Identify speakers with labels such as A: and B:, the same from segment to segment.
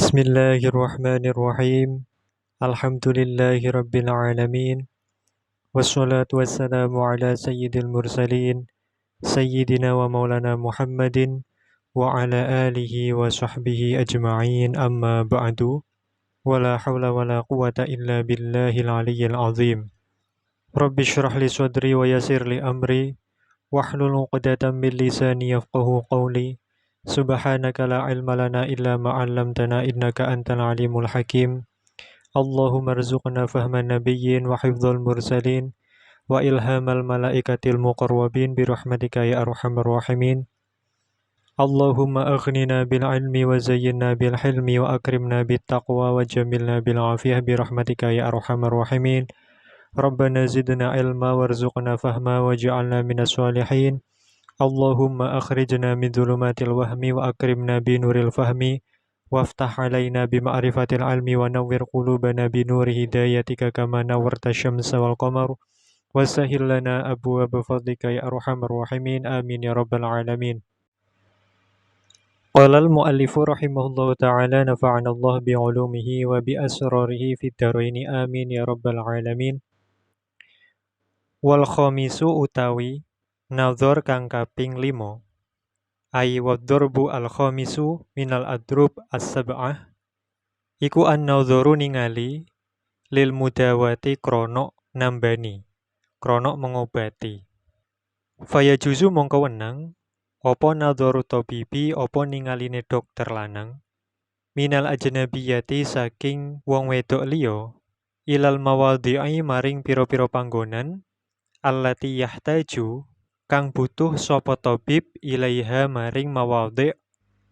A: Bismillahirrahmanirrahim. Alhamdulillahirabbil alamin. Wassalatu wassalamu ala sayyidil mursalin, sayyidina wa maulana Muhammadin wa ala alihi wa sahbihi ajma'in, amma ba'du. Wala hawla wala quwata illa billahil aliyyil azim. Rabbi shrah li sadri wa yassir li amri wahlul 'uqdatam min lisani yafqahu qawli. Subhanaka la ilma lana illa ma 'allamtana innaka antal alimul hakim. Allahumma rzuqna fahman nabiyyin wa hifdzal mursalin wa ilhamal malaikatil muqarrabin bi rahmatika ya arhamar rahimin. Allahumma aghnina bil ilmi wa zayyinna bil hilmi wa akrimna bit taqwa wa jamilna bil afiyah bi rahmatika ya arhamar rahimin. Rabbana zidna ilma warzuqna fahma waj'alna minas sholihin. Allahumma akhrijna min dhulumatil wahmi wa akrimna bi nuril fahmi waftah alaina bi ma'rifatil ilmi wa nawwir qulubana bi nuri hidayatika kama nawwarta syamsa wal qamar wa sahhil lana abwaaba fadlika ya arhamar rahimin. Amin ya rabbal alamin. Qala al-muallifu rahimahullahu ta'ala nafa'ana Allah bi 'ulumihi wa bi asrarihi fid dharaini. Amin ya rabbal alamin. Wal khamisu utawi nadhar kang kaping 5, ai waddarbu al khamisu minal adrub as-sab'ah, iku an-nadharu ningali lil mudawati krono nambani, krono mengobati. Faya juzu mongko wenang apa nadharu tabibi apa ningaline dokter lanang minal ajnabiyati saking wong wedok liya ilal mawadhi'i maring pira-pira panggonan allati yahtaju kang butuh sapa tabib ilaiha maring mawadhi'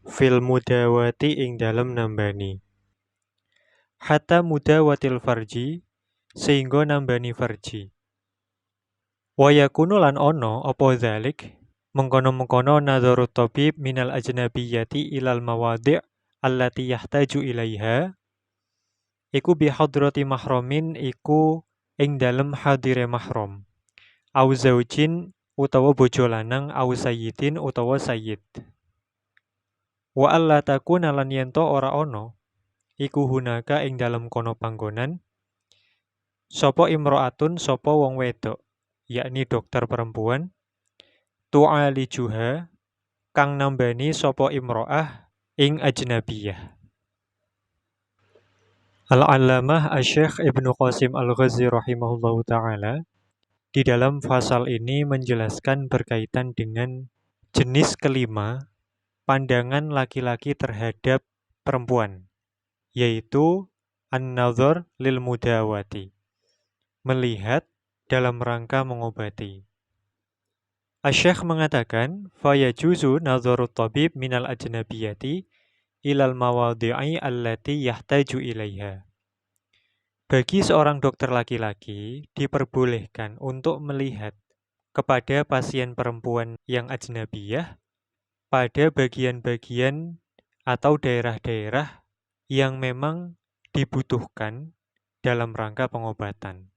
A: fil mudawati ing dalem nambani. Hatta mudawatil farji sehingga nambani farji. Wa yakunu lan ono apa dzalik mengkono-mengkono nadharut tabib minal ajnabiyati ilal mawadhi' allati yahtaju ilaiha iku bi hadrati mahramin iku ing dalem hadire mahram. Au zaujin utawa bojo lanang, au sayyidin utawa sayyid. Wa alla takuna lan yento ora ono iku hunaka ing dalem kono panggonan sapa imro'atun sapa wong wedok, yakni dokter perempuan, tu'alijuha kang nambani sapa imro'ah ing ajnabiyah. Al-Allamah Asy-Syaikh Ibnu Qasim Al-Ghazi rahimahullahu ta'ala di dalam pasal ini menjelaskan berkaitan dengan jenis kelima pandangan laki-laki terhadap perempuan, yaitu an-nadhar lil mudawati, melihat dalam rangka mengobati. Asy-Syaikh mengatakan, fayajuzu nadharut tabib minal ajnabiyati ilal mawadhi'i allati yahtaju ilaiha. Bagi seorang dokter laki-laki diperbolehkan untuk melihat kepada pasien perempuan yang ajnabiyah pada bagian-bagian atau daerah-daerah yang memang dibutuhkan dalam rangka pengobatan.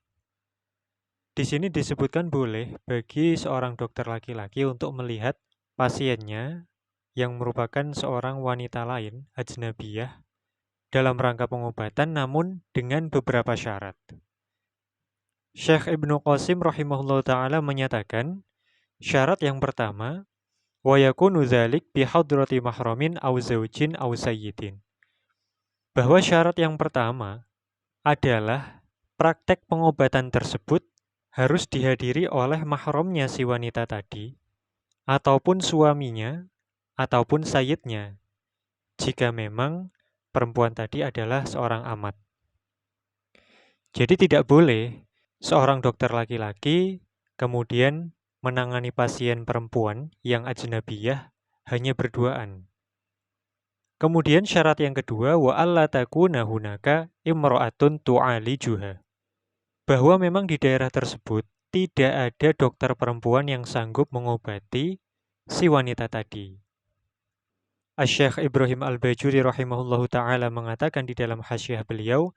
A: Di sini disebutkan boleh bagi seorang dokter laki-laki untuk melihat pasiennya yang merupakan seorang wanita lain, ajnabiyah, dalam rangka pengobatan namun dengan beberapa syarat. Syekh Ibnu Qasim rahimahullah ta'ala menyatakan syarat yang pertama wa yakunu dzalik bi hadrati mahramin aw zaujin aw sayyidin. Bahwa syarat yang pertama adalah praktek pengobatan tersebut harus dihadiri oleh mahramnya si wanita tadi ataupun suaminya ataupun sayyidnya jika memang perempuan tadi adalah seorang amat. Jadi tidak boleh seorang dokter laki-laki kemudian menangani pasien perempuan yang ajnabiyah hanya berduaan. Kemudian syarat yang kedua, wa alla takuna hunaka imra'atun tu'alijuha. Bahwa memang di daerah tersebut tidak ada dokter perempuan yang sanggup mengobati si wanita tadi. Asy-Syaikh Ibrahim Al-Bajuri rahimahullahu ta'ala mengatakan di dalam hasyiah beliau,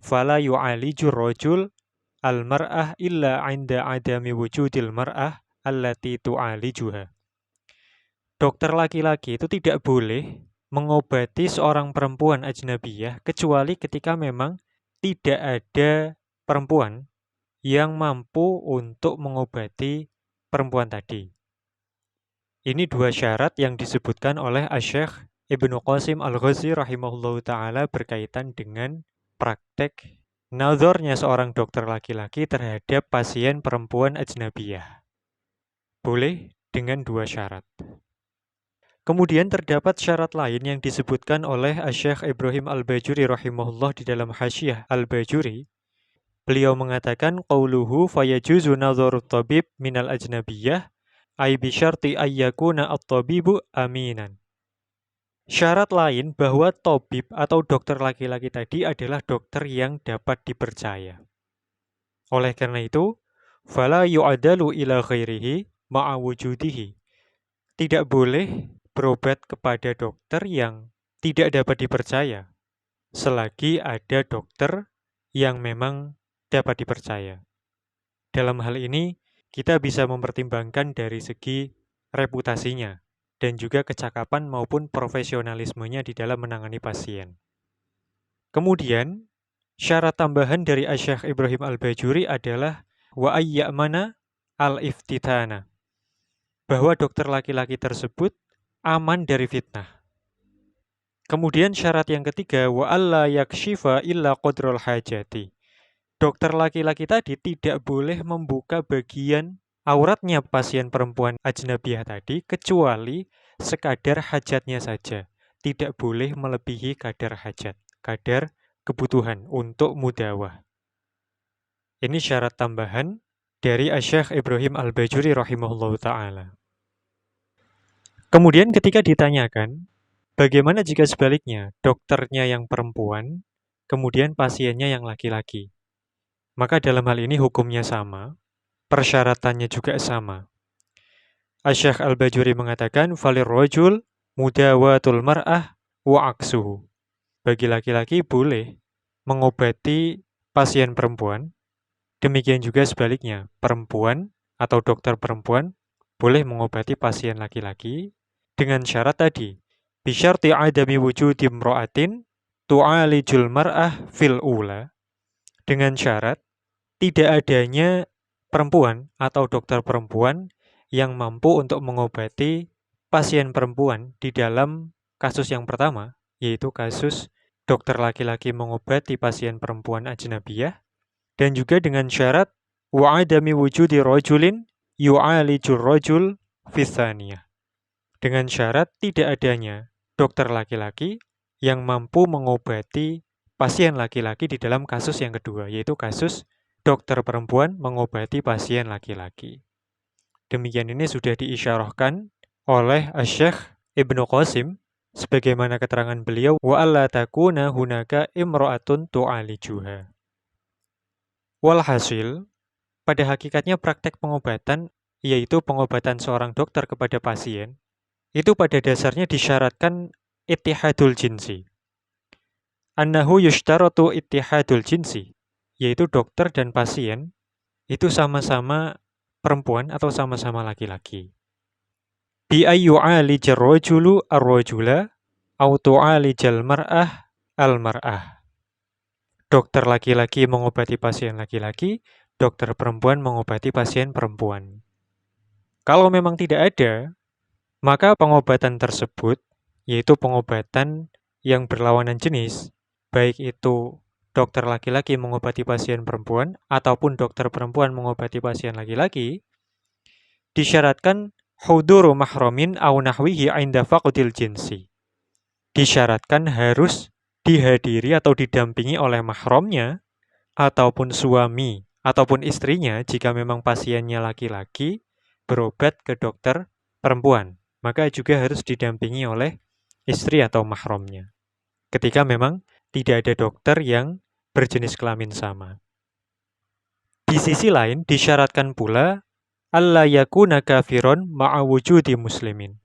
A: fala yu'alijur rajul al-mar'ah illa 'inda 'adami wujudil mar'ah allati tu'alijuha. Dokter laki-laki itu tidak boleh mengobati seorang perempuan ajnabiyah kecuali ketika memang tidak ada perempuan yang mampu untuk mengobati perempuan tadi. Ini dua syarat yang disebutkan oleh Asy-Syaikh Ibnu Qasim Al-Ghazi rahimahullahu ta'ala berkaitan dengan praktek nazarnya seorang dokter laki-laki terhadap pasien perempuan ajnabiyah. Boleh dengan dua syarat. Kemudian terdapat syarat lain yang disebutkan oleh Asy-Syaikh Ibrahim Al-Bajuri rahimahullah di dalam Hasyiah Al-Bajuri. Beliau mengatakan qauluhu fayajuzu nadharut tabib minal ajnabiyyah ay bi syarti ayyakuna at-tabibu aminan. Syarat lain bahwa tabib atau dokter laki-laki tadi adalah dokter yang dapat dipercaya. Oleh karena itu, fala yu'adalu ila ghairihi ma'a wujudihi. Tidak boleh berobat kepada dokter yang tidak dapat dipercaya selagi ada dokter yang memang dapat dipercaya. Dalam hal ini, kita bisa mempertimbangkan dari segi reputasinya dan juga kecakapan maupun profesionalismenya di dalam menangani pasien. Kemudian, syarat tambahan dari Asy-Syaikh Ibrahim Al-Bajuri adalah wa ayyamana al-iftitana. Bahwa dokter laki-laki tersebut aman dari fitnah. Kemudian syarat yang ketiga wa alla yakshifa illa qadral hajati. Dokter laki-laki tadi tidak boleh membuka bagian auratnya pasien perempuan ajnabiyah tadi kecuali sekadar hajatnya saja. Tidak boleh melebihi kadar hajat, kadar kebutuhan untuk mudawah. Ini syarat tambahan dari Asy-Syaikh Ibrahim Al-Bajuri rahimahullahu ta'ala. Kemudian ketika ditanyakan, bagaimana jika sebaliknya, dokternya yang perempuan, kemudian pasiennya yang laki-laki? Maka dalam hal ini hukumnya sama, persyaratannya juga sama. Asy-Syaikh Al-Bajuri mengatakan, falir rajul mudawatul mar'ah wa aksuhu. Bagi laki-laki boleh mengobati pasien perempuan, demikian juga sebaliknya, perempuan atau dokter perempuan boleh mengobati pasien laki-laki dengan syarat tadi, bisyarti adami wujudi imra'atin tu'alijul mar'ah fil ula, dengan syarat tidak adanya perempuan atau dokter perempuan yang mampu untuk mengobati pasien perempuan di dalam kasus yang pertama, yaitu kasus dokter laki-laki mengobati pasien perempuan ajnabiyah, dan juga dengan syarat wa'adami wujudi rajulin yu'alijur rajul fithaniyah. Dengan syarat tidak adanya dokter laki-laki yang mampu mengobati pasien laki-laki di dalam kasus yang kedua, yaitu kasus dokter perempuan mengobati pasien laki-laki. Demikian ini sudah diisyarahkan oleh Asy-Syaikh Ibnu Qasim sebagaimana keterangan beliau wa alla takuna hunaka imra'atun tu'alijuha. Walhasil, pada hakikatnya praktek pengobatan, yaitu pengobatan seorang dokter kepada pasien, itu pada dasarnya disyaratkan ittihadul jinsi. Annahu yushtaratu ittihadul jinsi, yaitu dokter dan pasien itu sama-sama perempuan atau sama-sama laki-laki. Bi ayyu'alijar rajulu ar-rajula aw tu'alijal mar'ah al-mar'ah. Dokter laki-laki mengobati pasien laki-laki, dokter perempuan mengobati pasien perempuan. Kalau memang tidak ada, maka pengobatan tersebut, yaitu pengobatan yang berlawanan jenis, baik itu dokter laki-laki mengobati pasien perempuan, ataupun dokter perempuan mengobati pasien laki-laki, disyaratkan huduru mahramin au nahwihi inda faqdil jinsi. Disyaratkan harus dihadiri atau didampingi oleh mahramnya, ataupun suami, ataupun istrinya, jika memang pasiennya laki-laki, berobat ke dokter perempuan. Maka juga harus didampingi oleh istri atau mahramnya. Ketika memang tidak ada dokter yang berjenis kelamin sama. Di sisi lain, disyaratkan pula alla yakuna kafiron ma'a wujudi muslimin.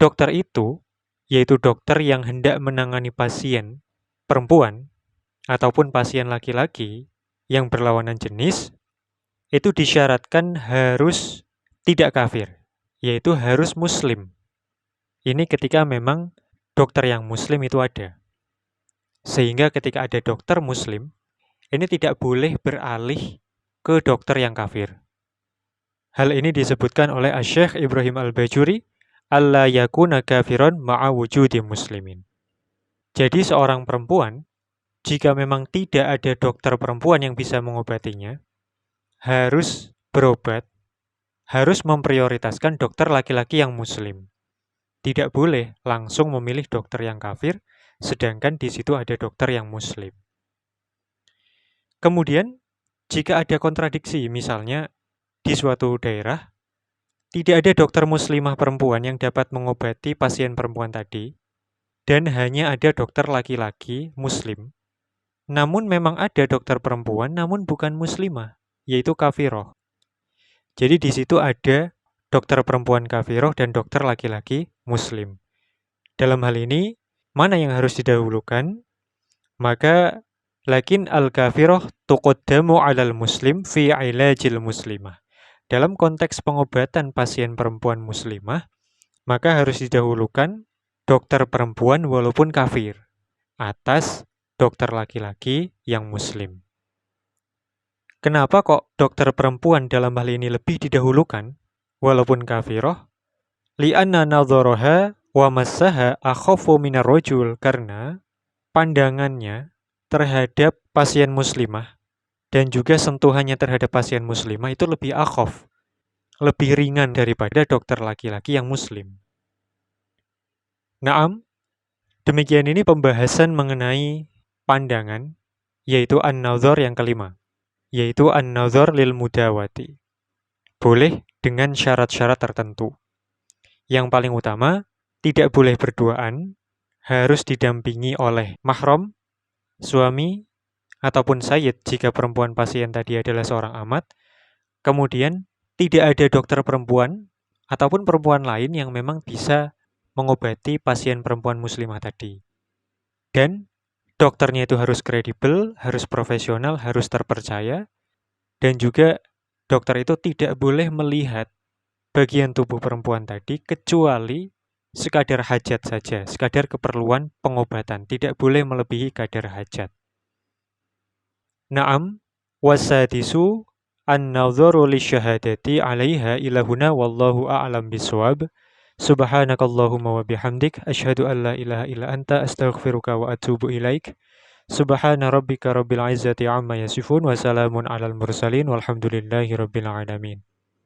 A: Dokter itu, yaitu dokter yang hendak menangani pasien perempuan ataupun pasien laki-laki yang berlawanan jenis, itu disyaratkan harus tidak kafir, yaitu harus muslim. Ini ketika memang dokter yang muslim itu ada. Sehingga ketika ada dokter muslim, ini tidak boleh beralih ke dokter yang kafir. Hal ini disebutkan oleh Asy-Syaikh Ibrahim Al-Bajuri, alla yakuna kafiron ma'a wujudi muslimin. Jadi seorang perempuan, jika memang tidak ada dokter perempuan yang bisa mengobatinya, harus berobat, harus memprioritaskan dokter laki-laki yang muslim. Tidak boleh langsung memilih dokter yang kafir, sedangkan di situ ada dokter yang muslim. Kemudian, jika ada kontradiksi, misalnya di suatu daerah, tidak ada dokter muslimah perempuan yang dapat mengobati pasien perempuan tadi, dan hanya ada dokter laki-laki muslim. Namun memang ada dokter perempuan, namun bukan muslimah, yaitu kafiroh. Jadi di situ ada dokter perempuan kafiroh dan dokter laki-laki muslim. Dalam hal ini, mana yang harus didahulukan? Maka, lakin al-kafiroh tuqaddamu alal muslim fi ilajil muslimah. Dalam konteks pengobatan pasien perempuan muslimah, maka harus didahulukan dokter perempuan walaupun kafir atas dokter laki-laki yang muslim. Kenapa kok dokter perempuan dalam hal ini lebih didahulukan walaupun kafiroh? Li'anna nadharaha wa massaha akhafu minar rajul, karena pandangannya terhadap pasien muslimah dan juga sentuhannya terhadap pasien muslimah itu lebih akhaf, lebih ringan daripada dokter laki-laki yang muslim. Naam, demikian ini pembahasan mengenai pandangan, yaitu an-nadhar yang kelima, yaitu an-nadhar lil mudawati. Boleh dengan syarat-syarat tertentu. Yang paling utama, tidak boleh berduaan, harus didampingi oleh mahram, suami, ataupun sayyid jika perempuan pasien tadi adalah seorang amat. Kemudian, tidak ada dokter perempuan ataupun perempuan lain yang memang bisa mengobati pasien perempuan muslimah tadi. Dan dokternya itu harus kredibel, harus profesional, harus terpercaya, dan juga dokter itu tidak boleh melihat bagian tubuh perempuan tadi kecuali sekadar hajat saja, sekadar keperluan pengobatan, tidak boleh melebihi kadar hajat. Naam, wasadisu an-nadharu lisyahadati 'alaiha ila huna wallahu a'lam bisawab. Subhanakallahumma wa bihamdik asyhadu an la ilaha illa anta astaghfiruka wa atubu ilaik. Subhana rabbika rabbil izzati amma yasifun wa salamun alal mursalin walhamdulillahi rabbil alamin.